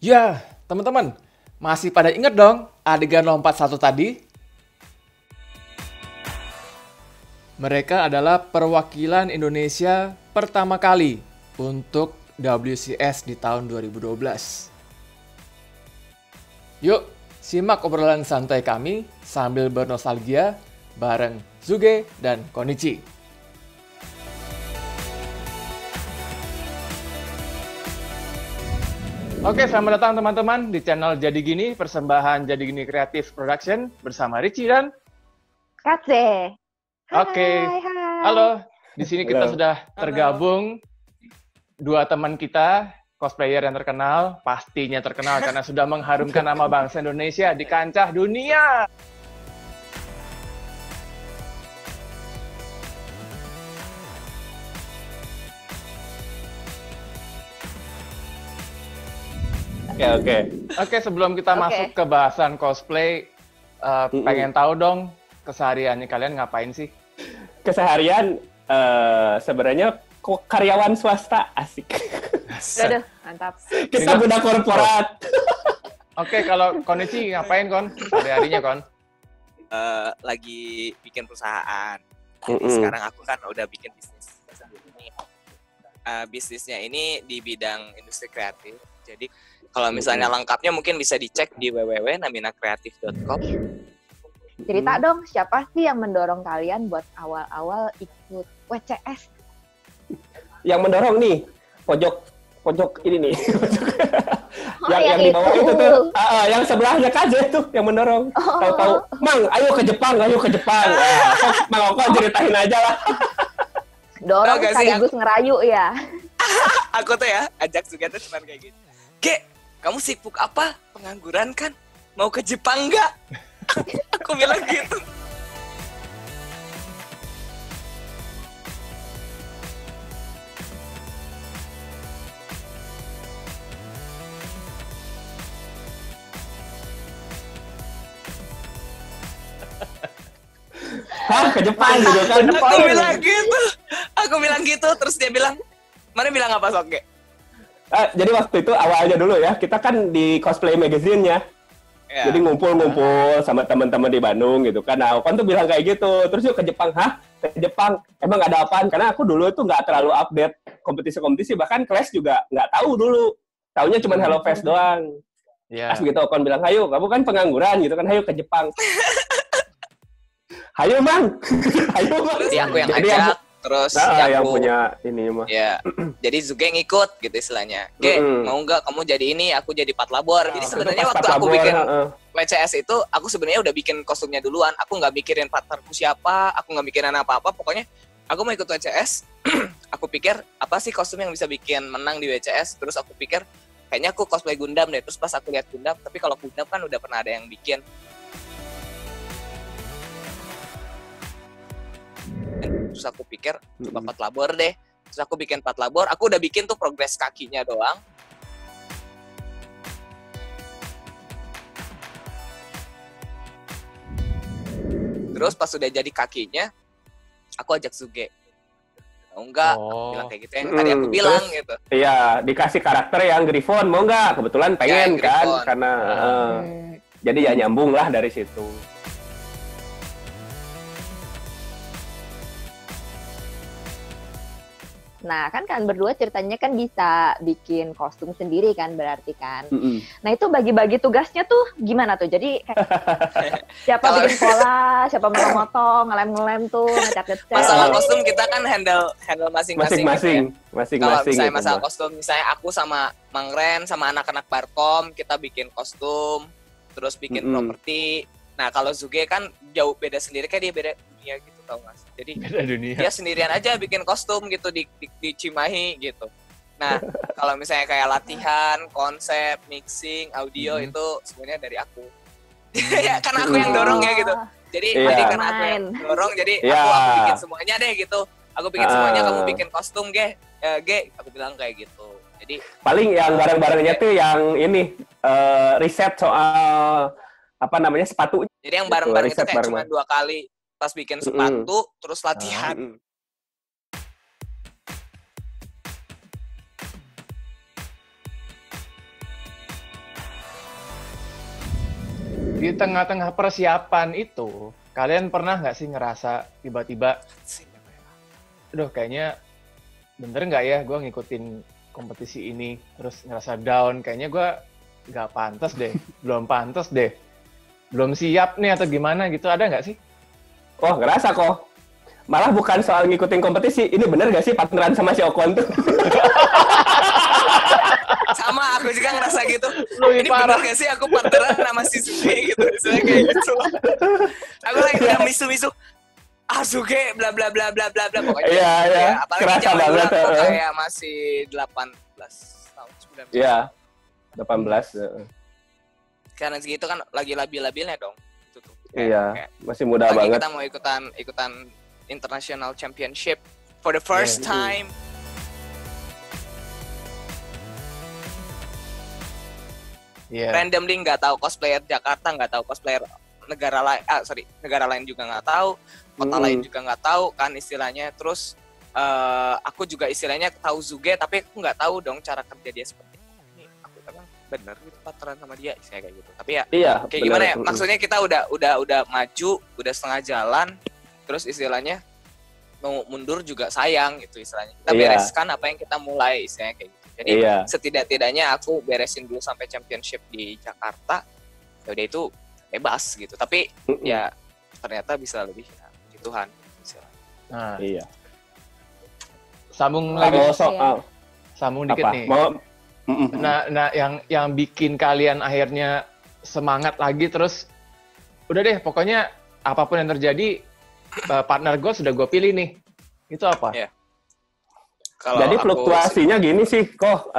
Ya, teman-teman, masih pada ingat dong adegan lompat satu tadi? Mereka adalah perwakilan Indonesia pertama kali untuk WCS di tahun 2012. Yuk, simak obrolan santai kami sambil bernostalgia bareng Zuge dan Konichi. Oke, selamat datang teman-teman di channel Jadi Gini, persembahan Jadi Gini Creative Production bersama Richie dan Katze. Oke, Hai. halo. Di sini kita Halo. sudah tergabung dua teman kita, cosplayer yang terkenal, pastinya terkenal karena sudah mengharumkan nama bangsa Indonesia di kancah dunia. Oke, sebelum kita masuk ke bahasan cosplay, pengen tahu dong kesehariannya kalian ngapain sih? Keseharian sebenarnya karyawan swasta, asik. Aduh, mantap. Kita budak korporat. Oke, kalau Konichi ngapain Kon? Hari-harinya Kon? Lagi bikin perusahaan. Jadi sekarang aku kan udah bikin bisnis sendiri nih. Bisnisnya ini di bidang industri kreatif. Jadi kalau misalnya lengkapnya mungkin bisa dicek di www.naminakreatif.com. Cerita dong, siapa sih yang mendorong kalian buat awal-awal ikut WCS? Yang mendorong nih, pojok ini nih. Oh, yang di bawah itu tuh, yang sebelahnya KJ tuh yang mendorong. Tahu-tahu, Mang, ayo ke Jepang. Mang Oko ceritain aja lah. Dorong sekaligus ngerayu ya. Aku tuh ya, ajak juga tuh cuma kayak gitu. Ge, kamu sibuk apa? Pengangguran kan? Mau ke Jepang nggak? Aku bilang gitu. Hah, ke Jepang gitu kan? Aku bilang gitu, terus dia bilang, mana bilang apa Sok, Ge? Jadi waktu itu awalnya dulu ya, kita kan di cosplay magazine-nya. Ya. Jadi ngumpul-ngumpul sama teman-teman di Bandung gitu kan. Nah, Okon tuh bilang kayak gitu. Terus yuk ke Jepang. Hah? Ke Jepang? Emang ada apaan? Karena aku dulu itu nggak terlalu update kompetisi-kompetisi. Bahkan Clash juga nggak tahu dulu. Taunya cuma Hello Fest doang. Ya. Pas gitu Okon bilang, ayo kamu kan pengangguran gitu kan. Ayo ke Jepang. Ayo Mang. Ayo Mang. Jadi aku yang Jadi ajak, terus yang aku punya ini mah. ya. Jadi Zuge ngikut gitu istilahnya. Ge, mau nggak kamu jadi ini, aku jadi patlabor. Jadi sebenarnya waktu aku bikin WCS itu, aku sebenarnya udah bikin kostumnya duluan. Aku nggak mikirin partnerku siapa, aku nggak mikirin apa-apa. Pokoknya aku mau ikut WCS. Aku pikir apa sih kostum yang bisa bikin menang di WCS. Terus aku pikir kayaknya aku cosplay Gundam deh. Terus pas aku lihat Gundam, tapi kalau Gundam kan udah pernah ada yang bikin. Terus aku pikir coba patlabor deh. Terus aku bikin patlabor. Aku udah bikin tuh progres kakinya doang. Terus pas udah jadi kakinya, aku ajak Zuge. Mau nggak? Aku bilang kayak gitu yang tadi aku bilang gitu. Iya, dikasih karakter yang Griffon, mau nggak? Kebetulan pengen Ya, kan, Griffon. karena jadi ya nyambung lah dari situ. Nah, kan kalian berdua ceritanya kan bisa bikin kostum sendiri kan berarti kan. Nah, itu bagi-bagi tugasnya tuh gimana tuh? Jadi siapa bikin pola, siapa motong-motong, ngelem-ngelem tuh, ngecat-ngecat. Masalah kostum kita kan handle masing-masing. Kalau misalnya masalah kostum, misalnya aku sama Mang Ren, sama anak-anak Barkom, kita bikin kostum, terus bikin properti. Nah, kalau Zuge kan jauh beda sendiri, kayak dia beda dunia gitu, tau gak sih? Jadi Beda dunia. dia sendirian aja bikin kostum gitu di Cimahi gitu. Nah, kalau misalnya kayak latihan, konsep, mixing, audio itu sebenarnya dari aku. Ya, karena aku yang dorong ya gitu. Jadi karena aku yang dorong, jadi aku bikin semuanya deh gitu. Aku bikin semuanya, kamu bikin kostum, Ge. Aku bilang kayak gitu. Jadi paling yang barang-barangnya tuh yang ini riset soal apa namanya sepatu. Jadi yang bareng-bareng itu kayak cuma 2 kali pas bikin sepatu, terus latihan. Di tengah-tengah persiapan itu, kalian pernah nggak sih ngerasa tiba-tiba, aduh kayaknya bener nggak ya gue ngikutin kompetisi ini, terus ngerasa down, kayaknya gue nggak pantas deh, belum pantas deh, belum siap nih atau gimana gitu, ada nggak sih? Oh, ngerasa kok. Malah bukan soal ngikutin kompetisi, ini bener nggak sih partneran sama si Ocon tuh? Sama, aku juga ngerasa gitu. Ini bener gak sih aku partneran sama si Suge gitu. Misalnya kayak gitu. Aku lagi udah misu-misu. Suge, bla bla bla bla bla bla. Pokoknya. Iya. Ya, apalagi kerasa zaman dulu banget. aku kayak masih 18 tahun, 19. Iya, 18. Karena segitu kan lagi labil-labilnya dong. Itu tuh. Iya, masih muda lagi banget. Kita mau ikutan International Championship for the first time. Randomly nggak tahu cosplayer Jakarta, nggak tahu cosplayer negara lain juga nggak tahu, kota lain juga nggak tahu kan istilahnya. Terus aku juga istilahnya tahu Zuge, tapi aku nggak tahu dong cara kerja dia seperti ini. Aku emang benar gitu partneran sama dia, istilahnya kayak gitu. Tapi ya kayak bener. Gimana ya? Maksudnya kita udah maju, udah setengah jalan, terus istilahnya mau mundur juga sayang gitu istilahnya. Kita bereskan apa yang kita mulai istilahnya kayak gitu. Jadi setidak-tidaknya aku beresin dulu sampai championship di Jakarta. Ya udah itu bebas gitu. Tapi ya ternyata bisa lebih puji Tuhan. Nah, iya. Sambung lagi soal. Sambung dikit nih. Nah, yang bikin kalian akhirnya semangat lagi terus udah deh pokoknya apapun yang terjadi partner gue sudah gue pilih nih. Itu apa? Yeah. Jadi fluktuasinya gini sih, kok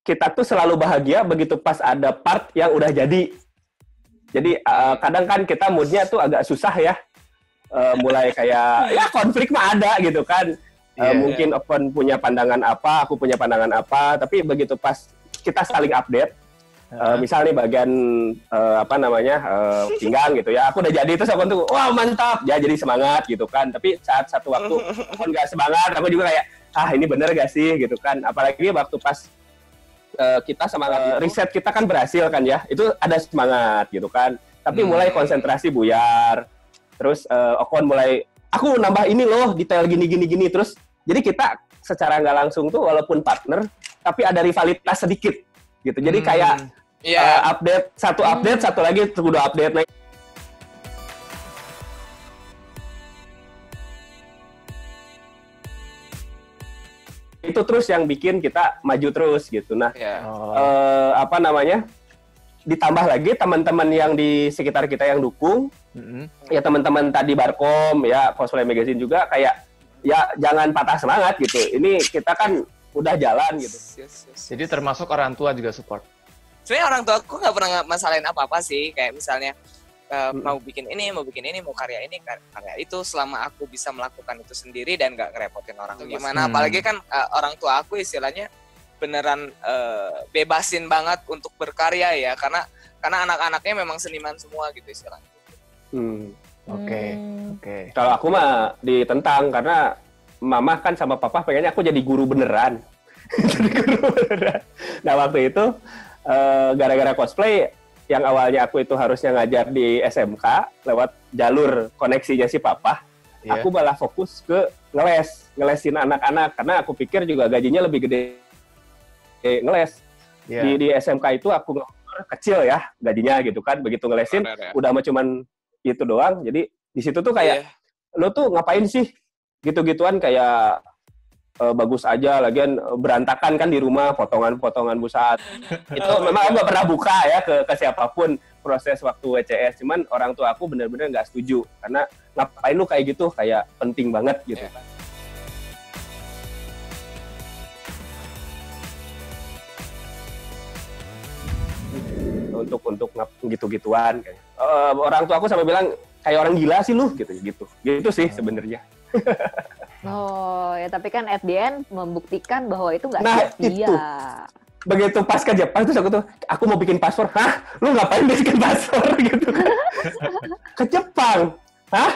kita tuh selalu bahagia begitu pas ada part yang udah jadi. Jadi kadang kan kita moodnya tuh agak susah ya, mulai kayak ya konflik mah ada gitu kan. Mungkin Ocon punya pandangan apa, aku punya pandangan apa, tapi begitu pas kita saling update, misal nih bagian pinggang gitu ya, aku udah jadi terus Ocon tuh wah mantap ya, jadi semangat gitu kan. Tapi saat satu waktu Ocon nggak semangat, aku juga kayak ini bener gak sih gitu kan. Apalagi waktu pas kita semangat riset kita kan berhasil kan ya, itu ada semangat gitu kan. Tapi mulai konsentrasi buyar, terus Ocon mulai aku nambah ini loh detail gini terus. Jadi kita secara nggak langsung tuh walaupun partner tapi ada rivalitas sedikit gitu. Jadi kayak update satu lagi udah update lagi. Itu terus yang bikin kita maju terus gitu. Nah, ditambah lagi teman-teman yang di sekitar kita yang dukung, ya teman-teman tadi Barkom, ya Cosplay Magazine juga kayak ya jangan patah semangat gitu. Ini kita kan udah jalan gitu. Jadi termasuk orang tua juga support. Sebenarnya orang tua aku nggak pernah masalahin apa-apa sih. Kayak misalnya mau bikin ini, mau karya ini, karya itu. Selama aku bisa melakukan itu sendiri dan nggak ngerepotin orang tua. Gimana? Apalagi kan orang tua aku istilahnya beneran bebasin banget untuk berkarya ya. Karena anak-anaknya memang seniman semua gitu istilahnya. Oke. Kalau aku mah ditentang karena mama kan sama papa pengennya aku jadi guru beneran. Nah waktu itu gara-gara cosplay yang awalnya aku itu harusnya ngajar di SMK lewat jalur koneksinya si papa, aku malah fokus ke ngelesin anak-anak karena aku pikir juga gajinya lebih gede ngeles. Di SMK itu aku kecil ya gajinya gitu kan, begitu ngelesin udah mah cuman itu doang. Jadi di situ tuh kayak lo tuh ngapain sih gitu-gituan, kayak bagus aja, lagian berantakan kan di rumah, potongan-potongan busat. Itu memang aku nggak pernah buka ya ke siapapun proses waktu WCS. Cuman orang tua aku benar-benar nggak setuju karena ngapain lu kayak gitu, kayak penting banget gitu. Untuk gitu-gituan kayak. Orang tua aku sampai bilang kayak orang gila sih lu gitu sih sebenarnya. Oh ya, tapi kan at the end membuktikan bahwa itu nggak sia-sia. Itu. Begitu pas ke Jepang terus aku mau bikin paspor. Hah? Lu ngapain bikin paspor gitu kan? Ke Jepang. Hah?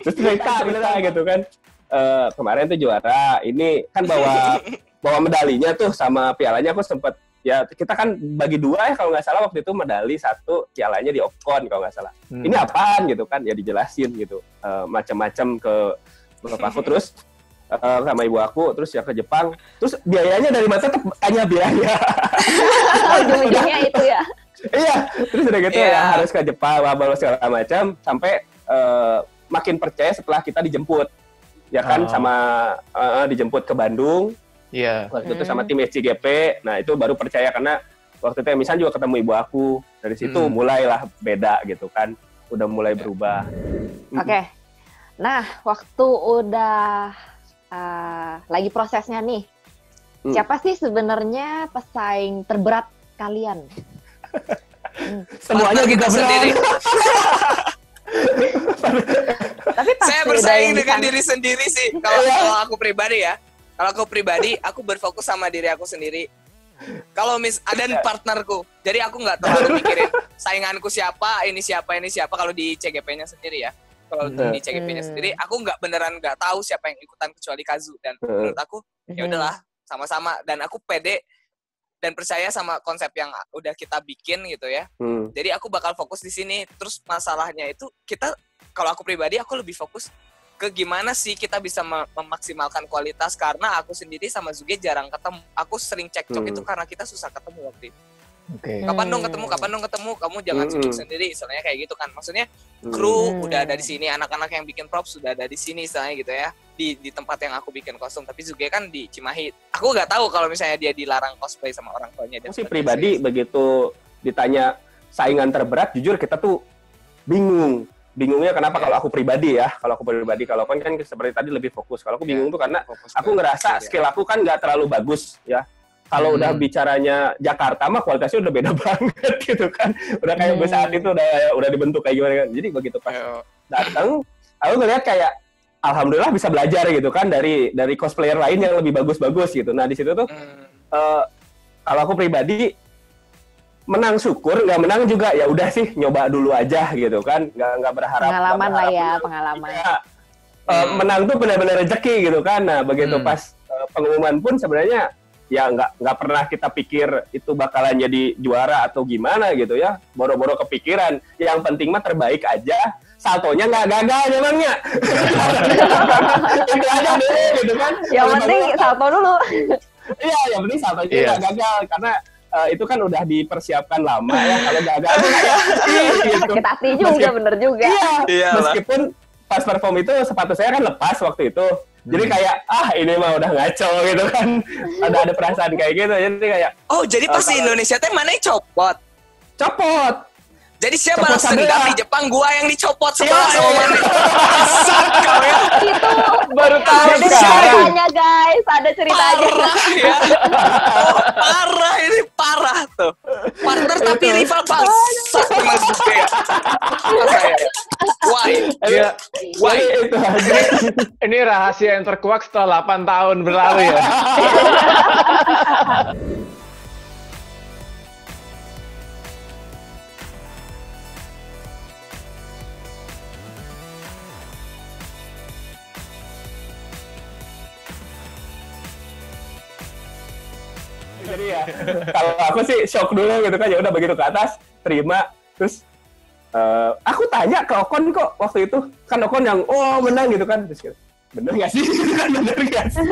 Terus cerita gitu kan. Kemarin tuh juara, ini kan bawa medalinya tuh sama pialanya, aku sempet ya kita kan bagi 2 ya kalau nggak salah waktu itu medali 1 pialanya di Opcon kalau nggak salah. Ini apaan gitu kan, ya dijelasin gitu macam-macam ke bapak aku, terus sama ibu aku, terus ya ke Jepang, terus biayanya dari mana, tetap tanya biaya. Ujung-ujungnya itu ya. Iya, terus udah gitu ya harus ke Jepang, bawa segala macam, sampai makin percaya setelah kita dijemput, ya kan, sama dijemput ke Bandung. Iya. Waktu itu sama tim SCGP, nah itu baru percaya karena waktu itu misalnya juga ketemu ibu aku, dari situ mulailah beda gitu kan, udah mulai berubah. Oke, nah waktu udah lagi prosesnya nih, siapa sih sebenarnya pesaing terberat kalian? Semuanya juga sendiri. Tapi saya bersaing dengan diri sendiri sih. Kalau aku pribadi ya, aku berfokus sama diri aku sendiri. Kalau ada partnerku, jadi aku nggak terlalu mikirin sainganku siapa, ini siapa. Kalau di CGP-nya sendiri ya. Kalau di CGP-nya sendiri, aku beneran nggak tahu siapa yang ikutan kecuali Kazu, dan menurut aku ya udahlah sama-sama, dan aku pede dan percaya sama konsep yang udah kita bikin gitu ya. Jadi aku bakal fokus di sini. Terus masalahnya itu kalau aku pribadi aku lebih fokus ke gimana sih kita bisa memaksimalkan kualitas, karena aku sendiri sama Zuge jarang ketemu. Aku sering cekcok itu karena kita susah ketemu waktu itu. Kapan dong ketemu, kamu jangan sibuk sendiri, istilahnya kayak gitu kan. Maksudnya kru udah ada di sini, anak-anak yang bikin props sudah ada di sini, istilahnya gitu ya, di tempat yang aku bikin kostum. Tapi Zuge kan di Cimahi. Aku nggak tahu kalau misalnya dia dilarang cosplay sama orang tuanya. Aku sih pribadi begitu ditanya saingan terberat, jujur kita tuh bingungnya kenapa kalau aku pribadi ya, kalau kan seperti tadi lebih fokus. Kalau aku bingung tuh karena aku ngerasa skill aku kan nggak terlalu bagus ya. Kalau udah bicaranya Jakarta mah kualitasnya udah beda banget gitu kan. Udah kayak saat itu udah dibentuk kayak gimana kan. Jadi begitu pas datang, aku ngeliat kayak alhamdulillah bisa belajar gitu kan dari cosplayer lain yang lebih bagus-bagus gitu. Nah di situ tuh kalau aku pribadi menang syukur, nggak menang juga ya udah sih nyoba dulu aja gitu kan. Nggak berharap. Pengalaman lah ya, pengalaman. Ya, menang tuh benar-benar rezeki gitu kan. Nah begitu pas pengumuman pun sebenarnya ya nggak pernah kita pikir itu bakalan jadi juara atau gimana gitu ya, boro-boro kepikiran, yang penting mah terbaik aja, saltonya nggak gagal memangnya. Itu aja dulu gitu kan, yang penting salto dulu. Iya, yang penting saltonya nggak gagal, karena itu kan udah dipersiapkan lama ya, kalau gagal gitu. Sakit hati juga, bener juga. Iya, meskipun pas perform itu sepatu saya kan lepas waktu itu. Jadi kayak, ini mah udah ngaco gitu kan. Ada perasaan kayak gitu. Jadi kayak, jadi pas di Indonesia teh mana yang copot? Jadi siapa balas dendam di Jepang, gua yang dicopot sebelah sama mana? Kau ya? Itu baru tahu ada ceritanya guys, ada ceritanya. Parah ya. Parah ini, parah tuh. Partner tapi rival bangsat sama Zuge ya. Why? Itu ini rahasia yang terkuak setelah 8 tahun berlalu ya. Jadi ya, kalau aku sih shock dulu gitu kan, ya udah begitu ke atas, terima, terus aku tanya ke Okon kok waktu itu, kan Okon yang menang gitu kan, terus bener nggak sih? Bener nggak sih?